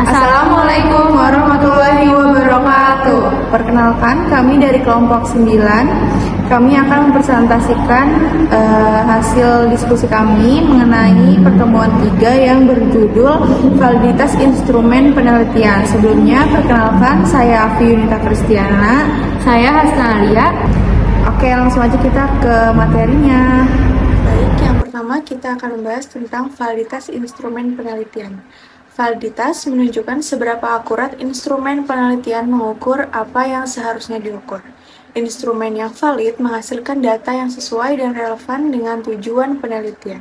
Assalamualaikum warahmatullahi wabarakatuh. Perkenalkan, kami dari kelompok 9. Kami akan mempresentasikan hasil diskusi kami mengenai pertemuan 3 yang berjudul Validitas Instrumen Penelitian. Sebelumnya, perkenalkan, saya Afi Yunita Kristiana. Saya Hasna Alia. Oke, langsung aja kita ke materinya. Baik, yang pertama kita akan membahas tentang validitas instrumen penelitian. Validitas menunjukkan seberapa akurat instrumen penelitian mengukur apa yang seharusnya diukur. Instrumen yang valid menghasilkan data yang sesuai dan relevan dengan tujuan penelitian.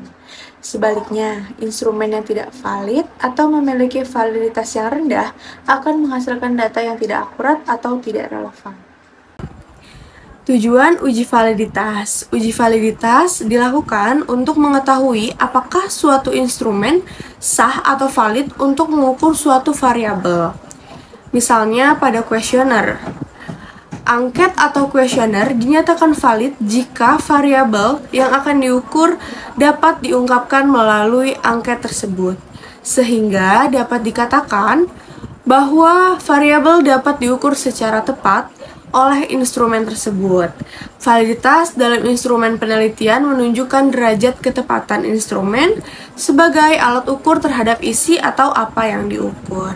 Sebaliknya, instrumen yang tidak valid atau memiliki validitas yang rendah akan menghasilkan data yang tidak akurat atau tidak relevan. Tujuan uji validitas. Uji validitas dilakukan untuk mengetahui apakah suatu instrumen sah atau valid untuk mengukur suatu variabel. Misalnya pada kuesioner. Angket atau kuesioner dinyatakan valid jika variabel yang akan diukur dapat diungkapkan melalui angket tersebut. Sehingga dapat dikatakan bahwa variabel dapat diukur secara tepat oleh instrumen tersebut. Validitas dalam instrumen penelitian menunjukkan derajat ketepatan instrumen sebagai alat ukur terhadap isi atau apa yang diukur.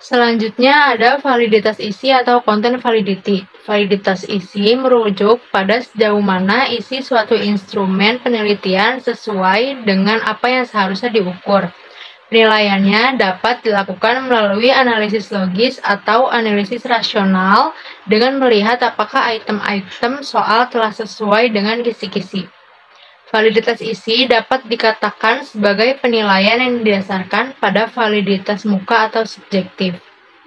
Selanjutnya ada validitas isi atau content validity. Validitas isi merujuk pada sejauh mana isi suatu instrumen penelitian sesuai dengan apa yang seharusnya diukur. Penilaiannya dapat dilakukan melalui analisis logis atau analisis rasional dengan melihat apakah item-item soal telah sesuai dengan kisi-kisi. Validitas isi dapat dikatakan sebagai penilaian yang didasarkan pada validitas muka atau subjektif.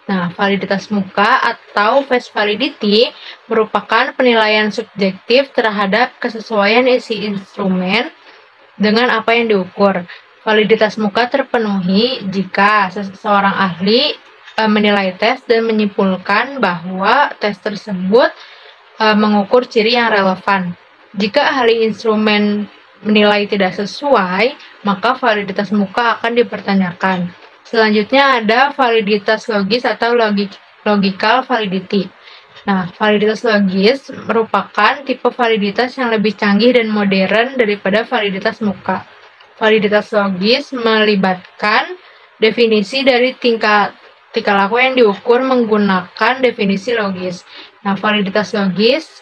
Nah, validitas muka atau face validity merupakan penilaian subjektif terhadap kesesuaian isi instrumen dengan apa yang diukur. Validitas muka terpenuhi jika seseorang ahli menilai tes dan menyimpulkan bahwa tes tersebut mengukur ciri yang relevan. Jika ahli instrumen menilai tidak sesuai, maka validitas muka akan dipertanyakan. Selanjutnya ada validitas logis atau logical validity. Nah, validitas logis merupakan tipe validitas yang lebih canggih dan modern daripada validitas muka. Validitas logis melibatkan definisi dari tingkah laku yang diukur menggunakan definisi logis. Nah, validitas logis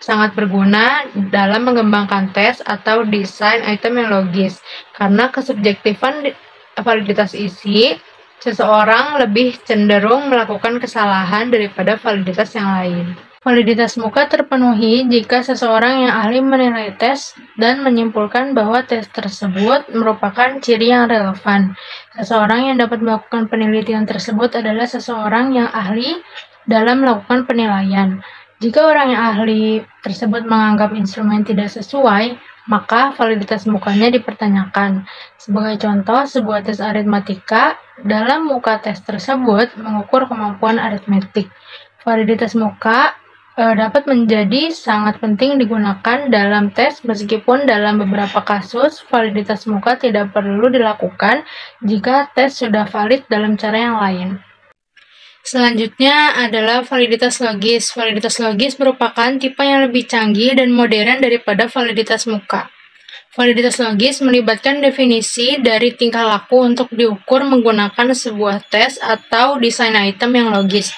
sangat berguna dalam mengembangkan tes atau desain item yang logis. Karena kesubjektifan validitas isi, seseorang lebih cenderung melakukan kesalahan daripada validitas yang lain. Validitas muka terpenuhi jika seseorang yang ahli menilai tes dan menyimpulkan bahwa tes tersebut merupakan ciri yang relevan. Seseorang yang dapat melakukan penelitian tersebut adalah seseorang yang ahli dalam melakukan penilaian. Jika orang yang ahli tersebut menganggap instrumen tidak sesuai, maka validitas mukanya dipertanyakan. Sebagai contoh, sebuah tes aritmatika, dalam muka tes tersebut mengukur kemampuan aritmetik. Validitas muka dapat menjadi sangat penting digunakan dalam tes meskipun dalam beberapa kasus validitas muka tidak perlu dilakukan jika tes sudah valid dalam cara yang lain. Selanjutnya adalah validitas logis. Validitas logis merupakan tipe yang lebih canggih dan modern daripada validitas muka. Validitas logis melibatkan definisi dari tingkah laku untuk diukur menggunakan sebuah tes atau desain item yang logis.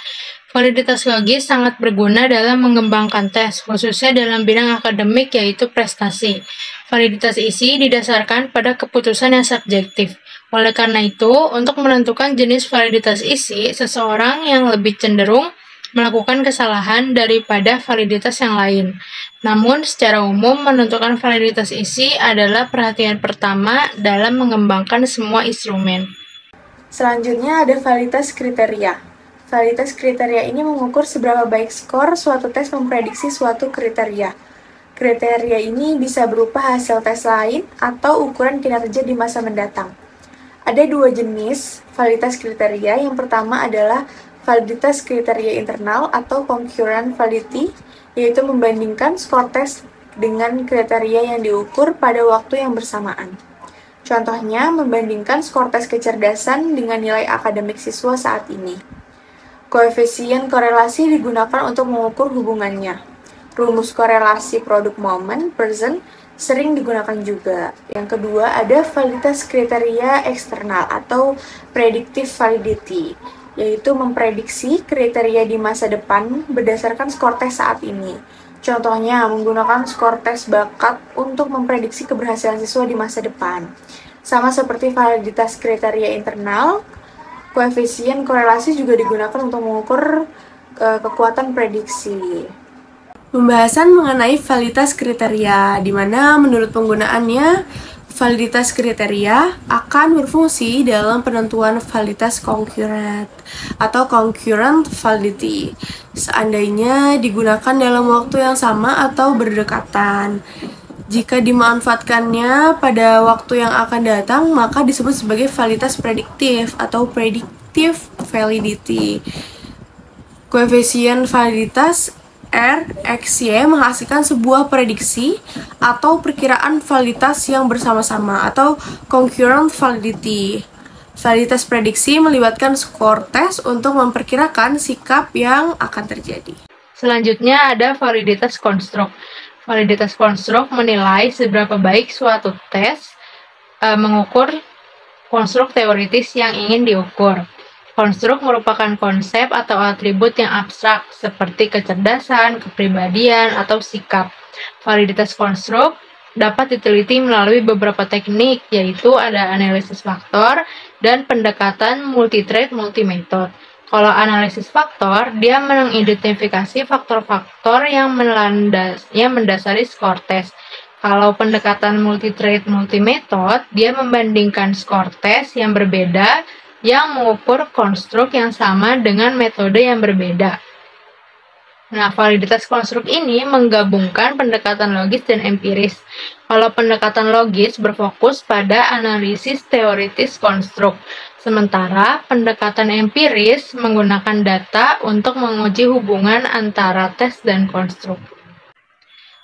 Validitas logis sangat berguna dalam mengembangkan tes, khususnya dalam bidang akademik yaitu prestasi. Validitas isi didasarkan pada keputusan yang subjektif. Oleh karena itu, untuk menentukan jenis validitas isi, seseorang yang lebih cenderung melakukan kesalahan daripada validitas yang lain. Namun, secara umum, menentukan validitas isi adalah perhatian pertama dalam mengembangkan semua instrumen. Selanjutnya ada validitas kriteria. Validitas kriteria ini mengukur seberapa baik skor suatu tes memprediksi suatu kriteria. Kriteria ini bisa berupa hasil tes lain atau ukuran kinerja di masa mendatang. Ada dua jenis validitas kriteria. Yang pertama adalah validitas kriteria internal atau concurrent validity, yaitu membandingkan skor tes dengan kriteria yang diukur pada waktu yang bersamaan. Contohnya, membandingkan skor tes kecerdasan dengan nilai akademik siswa saat ini. Koefisien korelasi digunakan untuk mengukur hubungannya. Rumus korelasi produk moment, person, sering digunakan juga. Yang kedua, ada validitas kriteria eksternal atau predictive validity, yaitu memprediksi kriteria di masa depan berdasarkan skor tes saat ini. Contohnya, menggunakan skor tes bakat untuk memprediksi keberhasilan siswa di masa depan. Sama seperti validitas kriteria internal, koefisien korelasi juga digunakan untuk mengukur kekuatan prediksi. Pembahasan mengenai validitas kriteria, di mana menurut penggunaannya, validitas kriteria akan berfungsi dalam penentuan validitas concurrent atau concurrent validity seandainya digunakan dalam waktu yang sama atau berdekatan. Jika dimanfaatkannya pada waktu yang akan datang, maka disebut sebagai validitas prediktif atau predictive validity. Koefisien validitas R, X, Y menghasilkan sebuah prediksi atau perkiraan validitas yang bersama-sama atau concurrent validity. Validitas prediksi melibatkan skor tes untuk memperkirakan sikap yang akan terjadi. Selanjutnya ada validitas konstruk. Validitas konstruk menilai seberapa baik suatu tes mengukur konstruk teoritis yang ingin diukur. Konstruk merupakan konsep atau atribut yang abstrak seperti kecerdasan, kepribadian, atau sikap. Validitas konstruk dapat diteliti melalui beberapa teknik, yaitu ada analisis faktor dan pendekatan multi-trait multi-metode. Kalau analisis faktor, dia mengidentifikasi faktor-faktor yang mendasari skor tes. Kalau pendekatan multi-trait multi-metode, dia membandingkan skor tes yang berbeda yang mengukur konstruk yang sama dengan metode yang berbeda. Nah, validitas konstruk ini menggabungkan pendekatan logis dan empiris. Kalau pendekatan logis berfokus pada analisis teoritis konstruk, sementara pendekatan empiris menggunakan data untuk menguji hubungan antara tes dan konstruk.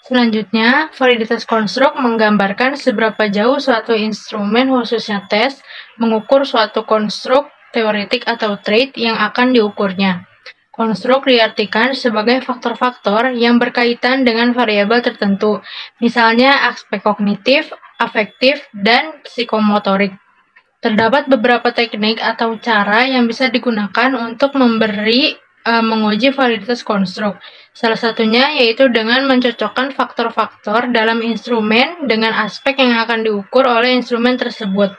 Selanjutnya, validitas konstruk menggambarkan seberapa jauh suatu instrumen, khususnya tes, mengukur suatu konstruk teoretik atau trait yang akan diukurnya. Konstruk diartikan sebagai faktor-faktor yang berkaitan dengan variabel tertentu, misalnya aspek kognitif, afektif, dan psikomotorik. Terdapat beberapa teknik atau cara yang bisa digunakan untuk menguji validitas konstruk. Salah satunya yaitu dengan mencocokkan faktor-faktor dalam instrumen dengan aspek yang akan diukur oleh instrumen tersebut.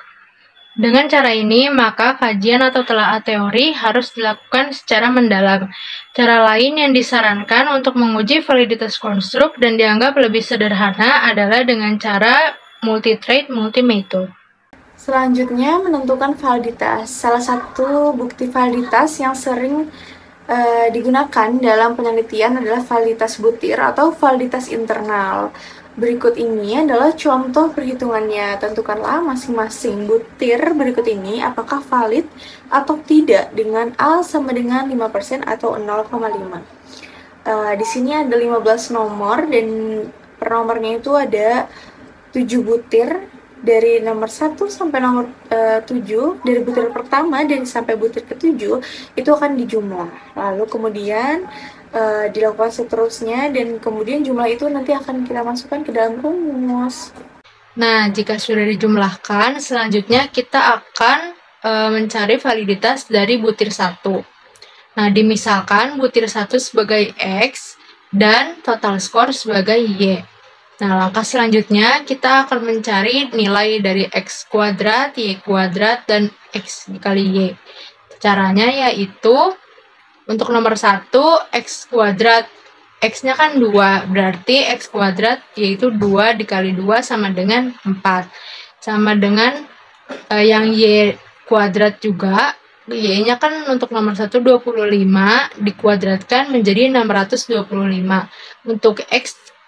Dengan cara ini, maka kajian atau telaah teori harus dilakukan secara mendalam. Cara lain yang disarankan untuk menguji validitas konstruk dan dianggap lebih sederhana adalah dengan cara multi-trait multi-metode. Selanjutnya, menentukan validitas. Salah satu bukti validitas yang sering digunakan dalam penelitian adalah validitas butir atau validitas internal. Berikut ini adalah contoh perhitungannya. Tentukanlah masing-masing butir berikut ini apakah valid atau tidak dengan A sama dengan 5% atau 0,5. Di sini ada 15 nomor dan per nomornya itu ada 7 butir. Dari nomor 1 sampai nomor 7, dari butir pertama dan sampai butir ke-7 itu akan dijumlah. Lalu kemudian dilakukan seterusnya dan kemudian jumlah itu nanti akan kita masukkan ke dalam rumus. Nah, jika sudah dijumlahkan, selanjutnya kita akan mencari validitas dari butir 1. Nah, dimisalkan butir 1 sebagai X dan total skor sebagai Y. Nah, langkah selanjutnya kita akan mencari nilai dari X kuadrat, Y kuadrat, dan X dikali Y. Caranya yaitu untuk nomor 1, X kuadrat. X-nya kan 2, berarti X kuadrat yaitu 2 dikali 2 sama dengan 4. Sama dengan yang Y kuadrat juga, Y-nya kan untuk nomor 1 25, dikuadratkan menjadi 625.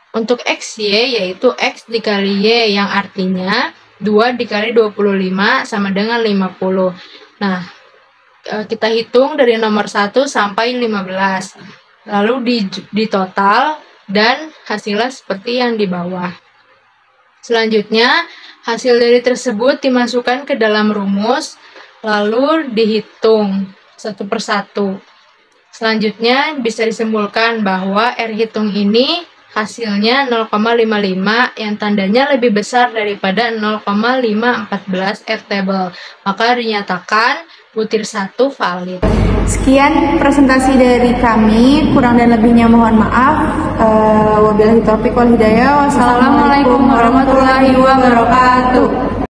Untuk XY yaitu X dikali Y yang artinya 2 dikali 25 sama dengan 50. Nah, kita hitung dari nomor 1 sampai 15. Lalu di total dan hasilnya seperti yang di bawah. Selanjutnya, hasil dari tersebut dimasukkan ke dalam rumus, lalu dihitung satu persatu. Selanjutnya, bisa disimpulkan bahwa R hitung ini hasilnya 0,55 yang tandanya lebih besar daripada 0,514 R table. Maka dinyatakan butir 1 valid. Sekian presentasi dari kami, kurang dan lebihnya mohon maaf. Wabillahi taufiq wal hidayah. Wassalamualaikum warahmatullahi wabarakatuh.